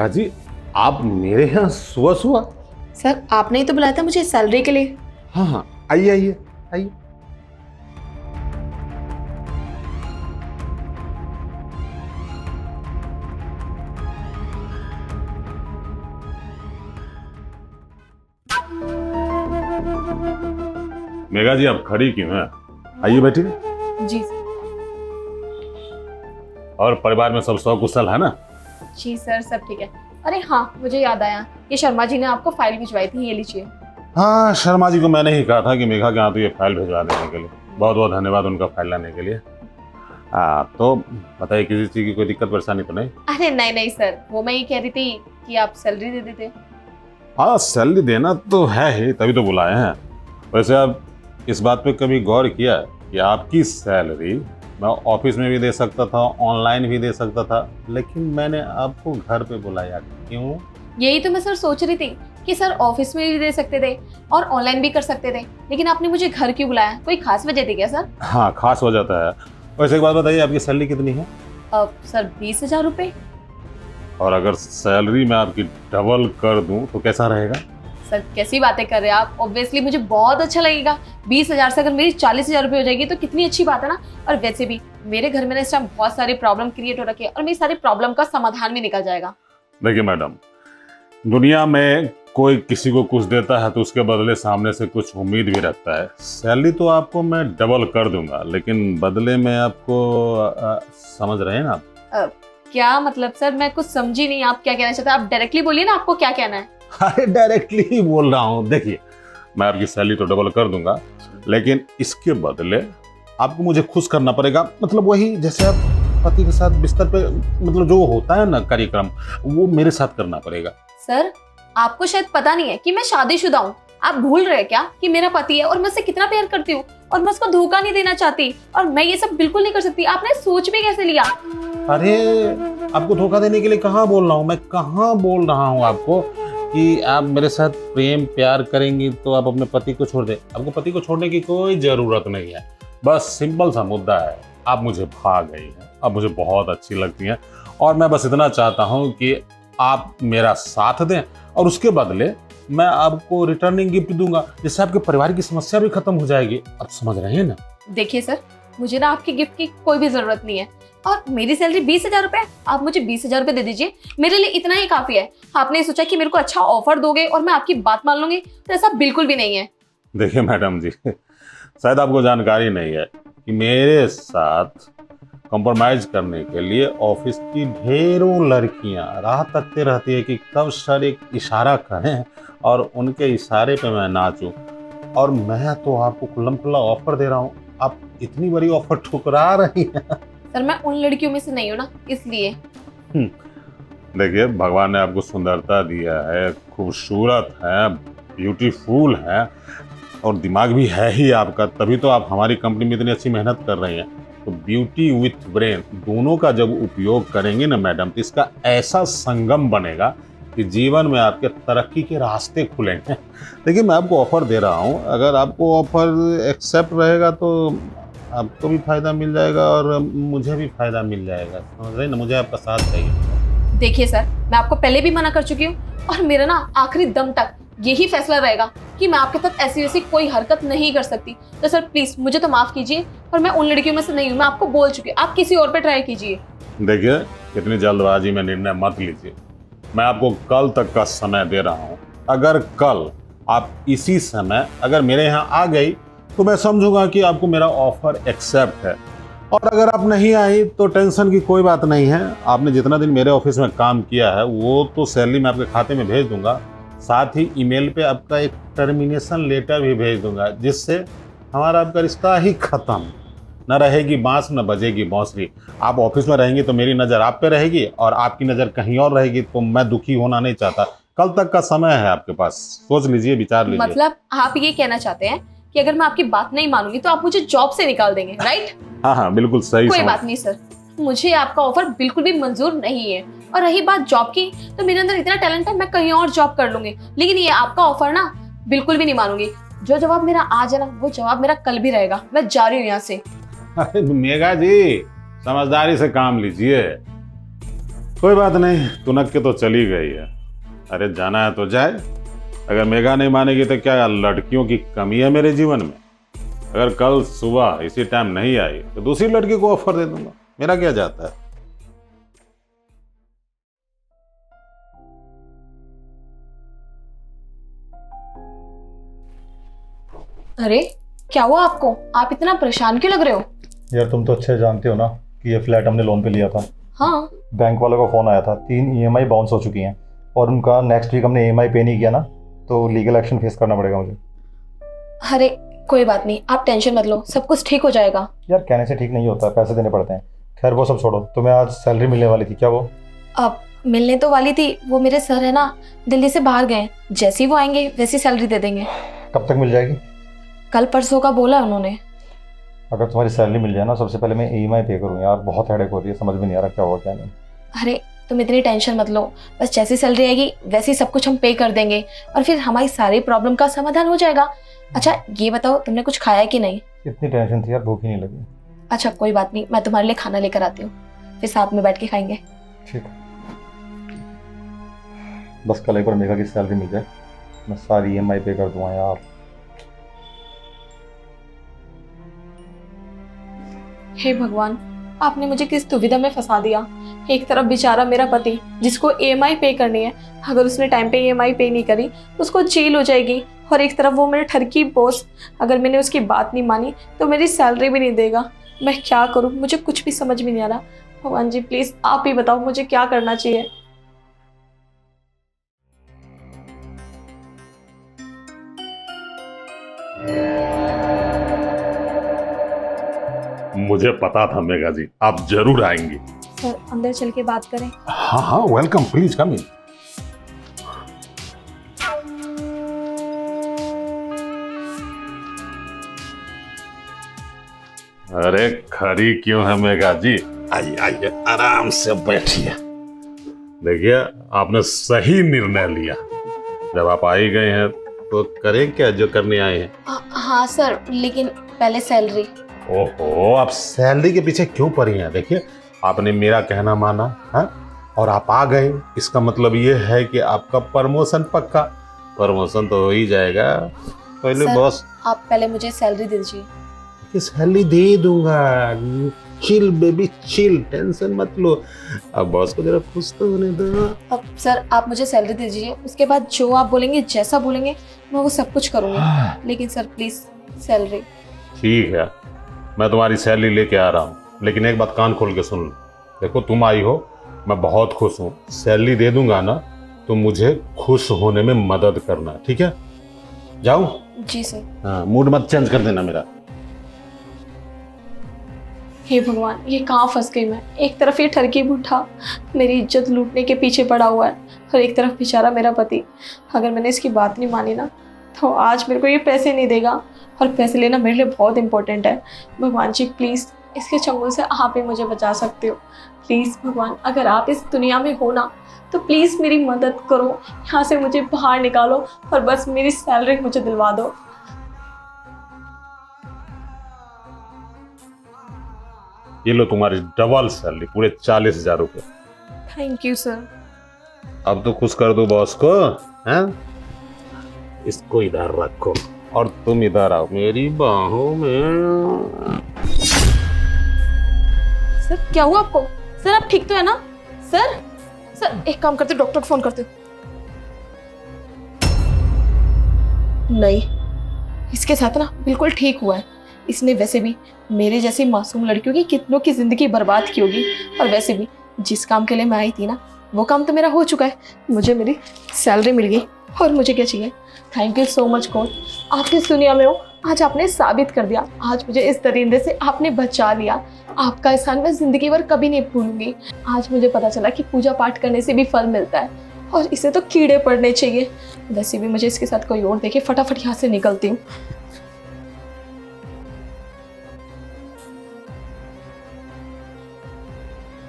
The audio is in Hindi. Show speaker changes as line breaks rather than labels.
मेघा जी, आप मेरे यहाँ सुबह सुबह?
सर आपने ही तो बुलाया था मुझे सैलरी के लिए।
हाँ हाँ, आइए आइए आइए। मेघा जी, आप खड़ी क्यों हैं? आइए बैठिए।
जी
और परिवार में सब सकुशल है ना?
जी सर, सब ठीक है। अरे हाँ, मुझे याद आया, ये शर्मा जी ने आपको फाइल भिजवाई थी, ये लीजिए।
हाँ, शर्मा जी को मैंने ही कहा था कि मेघा के यहाँ तो ये फाइल भिजवा देने के लिए। बहुत बहुत धन्यवाद उनका फाइल लाने के लिए। तो बताइए, किसी चीज़ की कोई दिक्कत परेशानी तो नहीं?
अरे नहीं नहीं सर, वो मैं ये कह रही थी कि आप सैलरी दे देते।
हाँ, सैलरी देना तो है ही, तभी तो बुलाए हैं। वैसे आप इस बात पे कभी गौर किया कि आपकी सैलरी मैं ऑफिस में भी दे सकता था, ऑनलाइन भी दे सकता था, लेकिन मैंने आपको घर पे बुलाया, क्यों?
यही तो मैं सर सोच रही थी कि सर ऑफिस में भी दे सकते थे और ऑनलाइन भी कर सकते थे, लेकिन आपने मुझे घर क्यों बुलाया? कोई खास वजह थी क्या सर?
हाँ, खास हो जाता है। वैसे एक बात बताइए, आपकी सैलरी कितनी है?
सर 20,000 रुपये।
और अगर सैलरी मैं आपकी डबल कर दूं तो कैसा रहेगा?
सर कैसी बातें कर रहे हैं आप? ऑब्वियसली मुझे बहुत अच्छा लगेगा। 20,000 से अगर मेरी 40,000 रुपये हो जाएगी तो कितनी अच्छी बात है ना। और वैसे भी मेरे घर में ना इस टाइम बहुत सारी प्रॉब्लम क्रिएट हो रखी है और मेरी सारी प्रॉब्लम का समाधान भी निकल जाएगा।
देखिए मैडम, दुनिया में कोई किसी को कुछ देता है तो उसके बदले सामने से कुछ उम्मीद भी रखता है। सैलरी तो आपको मैं डबल कर दूंगा, लेकिन बदले में आपको समझ रहे हैं ना आप?
क्या मतलब सर? मैं कुछ समझी नहीं, आप क्या कहना चाहते हैं? आप डायरेक्टली बोलिए ना, आपको क्या कहना है?
अरे डायरेक्टली ही बोल रहा हूँ। देखिए, मैं आपकी सैलरी तो डबल कर दूंगा, लेकिन इसके बदले आपको मुझे खुश करना पड़ेगा। मतलब वही जैसे आप पति के साथ बिस्तर पे, मतलब जो होता है ना कार्यक्रम, वो मेरे साथ करना पड़ेगा।
सर आपको शायद पता नहीं है कि मैं शादीशुदा हूँ। आप भूल रहे हैं क्या कि मेरा पति है और मैं उससे कितना प्यार करती हूँ और मैं उसको धोखा नहीं देना चाहती, और मैं ये सब बिल्कुल नहीं कर सकती। आपने सोच भी कैसे लिया?
अरे, आपको धोखा देने के लिए कहाँ बोल रहा हूँ मैं? कहाँ बोल रहा हूँ आपको कि आप मेरे साथ प्रेम प्यार करेंगी तो आप अपने पति को छोड़ दें? आपको पति को छोड़ने की कोई ज़रूरत नहीं है। बस सिंपल सा मुद्दा है, आप मुझे भा गई हैं, आप मुझे बहुत अच्छी लगती हैं, और मैं बस इतना चाहता हूँ कि आप मेरा साथ दें और उसके बदले मैं आपको रिटर्निंग गिफ्ट दूंगा, जिससे आपके परिवार की समस्या भी खत्म हो जाएगी। आप समझ रहे हैं ना?
देखिए सर, मुझे ना आपकी गिफ्ट की कोई भी जरूरत नहीं है, और मेरी सैलरी 20,000 रुपए, आप मुझे 20,000 रुपए दे दीजिए, मेरे लिए इतना ही काफी है। आपने सोचा कि मेरे को अच्छा ऑफर दोगे और मैं आपकी बात मान लूंगी, तो ऐसा बिल्कुल भी नहीं है।
देखिए मैडम जी, शायद आपको जानकारी नहीं है कि मेरे साथ कॉम्प्रोमाइज करने के लिए ऑफिस की ढेरों लड़कियां राह तकते रहती है कि कब सर एक इशारा करें और उनके इशारे पे मैं नाचूं, और मैं तो आपको खुल्लम खुल्ला ऑफर दे रहा हूं, आप इतनी बड़ी ऑफर ठुकरा रही हैं।
सर मैं उन लड़कियों में से नहीं हूँ ना, इसलिए।
देखिए, भगवान ने आपको सुंदरता दिया है, खूबसूरत है, ब्यूटीफुल है, और दिमाग भी है ही आपका, तभी तो आप हमारी कंपनी में इतनी अच्छी मेहनत कर रही हैं। तो ब्यूटी विथ ब्रेन दोनों का जब उपयोग करेंगे ना मैडम, तो इसका ऐसा संगम बनेगा कि जीवन में आपके तरक्की के रास्ते खुलेंगे। देखिए, मैं आपको ऑफर दे रहा हूँ, अगर आपको ऑफर एक्सेप्ट रहेगा तो आपको भी फायदा मिल जाएगा और मुझे भी फायदा मिल जाएगा। समझ रहे हैं ना? मुझे आपका साथ चाहिए।
देखिए सर, मैं आपको पहले भी मना कर चुकी हूँ, और मेरा ना आखिरी दम तक यही फैसला रहेगा कि मैं आपके साथ ऐसी वैसी कोई हरकत नहीं कर सकती। तो सर प्लीज मुझे तो माफ कीजिए, और मैं उन लड़कियों में से नहीं हूँ, मैं आपको बोल चुकी हूँ, आप किसी और पे ट्राई कीजिए।
देखिए, इतनी जल्दबाजी में निर्णय मत लीजिए, मैं आपको कल तक का समय दे रहा हूँ। अगर कल आप इसी समय अगर मेरे यहाँ आ गई तो मैं समझूंगा कि आपको मेरा ऑफर एक्सेप्ट है, और अगर आप नहीं आई तो टेंशन की कोई बात नहीं है। आपने जितना दिन मेरे ऑफिस में काम किया है वो तो सैलरी मैं आपके खाते में भेज दूंगा, साथ ही ईमेल पे आपका एक टर्मिनेशन लेटर भी भेज दूंगा, जिससे हमारा आपका रिश्ता ही खत्म। न रहेगी बांस न बजेगी बांसुरी। आप ऑफिस में रहेंगी तो मेरी नज़र आप पे रहेगी और आपकी नज़र कहीं और रहेगी, तो मैं दुखी होना नहीं चाहता। कल तक का समय है आपके पास, सोच लीजिए, विचार लीजिए।
मतलब आप ये कहना चाहते हैं कि अगर मैं आपकी बात नहीं मानूंगी तो आप मुझे जॉब से निकाल देंगे, राइट?
हाँ हाँ, बिल्कुल सही।
कोई बात नहीं सर, मुझे आपका ऑफर बिल्कुल भी मंजूर नहीं है। और रही बात जॉब की, तो मेरे अंदर इतना टैलेंट है, मैं कहीं और जॉब कर लूंगी, लेकिन ये आपका ऑफर ना बिल्कुल भी नहीं मानूंगी। जो जवाब मेरा आज है ना, वो जवाब मेरा कल भी रहेगा। मैं जा रही हूँ यहाँ से।
अरे मेघा जी, समझदारी से काम लीजिए, कोई बात नहीं, तुनक के तो चली गई है। अरे जाना है तो जाए। अगर मेघा नहीं मानेगी तो क्या लड़कियों की कमी है मेरे जीवन में? अगर कल सुबह इसी टाइम नहीं आई तो दूसरी लड़की को ऑफर दे दूंगा, मेरा क्या जाता है।
अरे क्या हुआ आपको? आप इतना परेशान क्यों लग रहे हो?
यार तुम तो अच्छे जानते हो ना कि ये फ्लैट हमने लोन पे लिया था।
हाँ।
बैंक वालों का फ़ोन आया था, 3 EMI बाउंस हो चुकी हैं और उनका नेक्स्ट वीक हमने EMI पे नहीं किया ना तो लीगल एक्शन फेस करना पड़ेगा मुझे।
अरे कोई बात नहीं, आप टेंशन मत लो, सब कुछ ठीक हो जाएगा।
यार कहने से ठीक नहीं होता, पैसे देने पड़ते हैं। खैर वो सब छोड़ो, तुम्हें आज सैलरी मिलने वाली थी क्या? वो
अब मिलने तो वाली थी, वो मेरे सर है ना दिल्ली से बाहर गए, जैसे ही वो आएंगे वैसी सैलरी दे देंगे।
कब तक मिल जाएगी?
कल परसों का बोला उन्होंने।
अगर तुम्हारी सैलरी मिल जाए ना, सबसे पहले मैं EMI पे करूँ। यार बहुत हेडेक हो रही है, समझ में नहीं आ रहा क्या हुआ क्या नहीं।
अरे तुम इतनी टेंशन मत लो, बस जैसी सैलरी आएगी वैसे ही सब कुछ हम पे कर देंगे और फिर हमारी सारी प्रॉब्लम का समाधान हो जाएगा। अच्छा ये बताओ, तुमने कुछ खाया कि नहीं?
इतनी टेंशन थी यार, भूख ही नहीं लगी।
अच्छा कोई बात नहीं, मैं तुम्हारे लिए खाना लेकर आती हूँ, फिर साथ में बैठ के खाएंगे।
ठीक है, बस कल एक बार मेघा की सैलरी मिल जाए, मैं सारी EMI पे कर दूंगा यार।
हे भगवान, आपने मुझे किस दुविधा में फंसा दिया। एक तरफ बेचारा मेरा पति जिसको EMI पे करनी है, अगर उसने टाइम पे EMI पे नहीं करी तो उसको जेल हो जाएगी, और एक तरफ वो मेरे ठरकी बॉस, अगर मैंने उसकी बात नहीं मानी तो मेरी सैलरी भी नहीं देगा। मैं क्या करूं, मुझे कुछ भी समझ में नहीं आ रहा। भगवान जी प्लीज आप ही बताओ मुझे क्या करना चाहिए।
मुझे पता था मेघा जी आप जरूर आएंगी।
सर अंदर चल के बात करें।
हाँ हाँ वेलकम, प्लीज कम इन। अरे खड़ी क्यों है मेघा जी? आइए आइए आराम से बैठिए। देखिए आपने सही निर्णय लिया, जब आप आ ही गए हैं तो करें क्या जो करने आए हैं।
हाँ सर, लेकिन पहले सैलरी।
ओहो, आप सैलरी के पीछे क्यों पड़ी हैं? देखिए आपने मेरा कहना माना है और आप आ गए, इसका मतलब ये है कि आपका प्रमोशन पक्का। प्रमोशन तो हो ही जाएगा। पहले बॉस
आप पहले मुझे सैलरी दे दीजिए।
सैलरी दे दूंगा, चिल बेबी चिल, टेंशन मत लो। अब बॉस को जरा खुश तो होने दो।
अब सर आप मुझे सैलरी दे दीजिए, उसके बाद जो आप बोलेंगे जैसा बोलेंगे मैं वो सब कुछ करूँगी, लेकिन सर प्लीज सैलरी।
ठीक है, मैं तुम्हारी सैलरी लेके आ रहा हूँ, लेकिन एक बात कान खोल के सुन लो। देखो तुम आई हो, मैं बहुत खुश हूँ। सैलरी दे दूंगा ना तो मुझे खुश होने में मदद करना, ठीक है? जाऊँ?
जी सर।
हाँ, मूड मत चेंज कर देना मेरा।
हे भगवान, ये कहाँ फंस गई मैं। एक तरफ ये ठरकी बूढ़ा मेरी इज्जत लूटने के पीछे पड़ा हुआ है, और एक तरफ बेचारा मेरा पति। अगर मैंने इसकी बात नहीं मानी ना तो आज मेरे को ये पैसे नहीं देगा, और पैसे लेना मेरे लिए बहुत इंपॉर्टेंट है। भगवान जी प्लीज़ इसके चंगुल से आप ही मुझे बचा सकते हो। प्लीज़ भगवान, अगर आप इस दुनिया में हो ना तो प्लीज़ मेरी मदद करो, यहाँ से मुझे बाहर निकालो और बस मेरी सैलरी मुझे दिलवा दो।
ये लो तुम्हारी डबल सैलरी, पूरे 40,000 रुपये।
Thank you sir.
अब तो खुश कर दो बॉस को, हैं? इसको इधर रखो और तुम इधर आओ मेरी बाहों में।
सर क्या हुआ आपको? सर आप ठीक तो है ना? सर सर एक काम करते, डॉक्टर को फोन करते हो। नहीं, इसके साथ ना बिल्कुल ठीक हुआ है। इसने वैसे भी मेरे जैसी मासूम लड़कियों की कितनों की जिंदगी बर्बाद की होगी, और वैसे भी जिस काम के लिए मैं आई थी ना वो काम तो मेरा हो चुका है। मुझे मेरी सैलरी मिल गई, और मुझे क्या चाहिए? Thank you so much God, आप किस दुनिया में हो? आज आपने साबित कर दिया, आज मुझे इस दरिंदे से आपने बचा लिया। आपका एहसान मैं जिंदगी भर कभी नहीं भूलूंगी। आज मुझे पता चला कि पूजा पाठ करने से भी फल मिलता है, और इसे तो कीड़े पड़ने चाहिए। वैसे भी मुझे इसके साथ कोई और देखे फटाफट यहाँ से निकलती हूँ।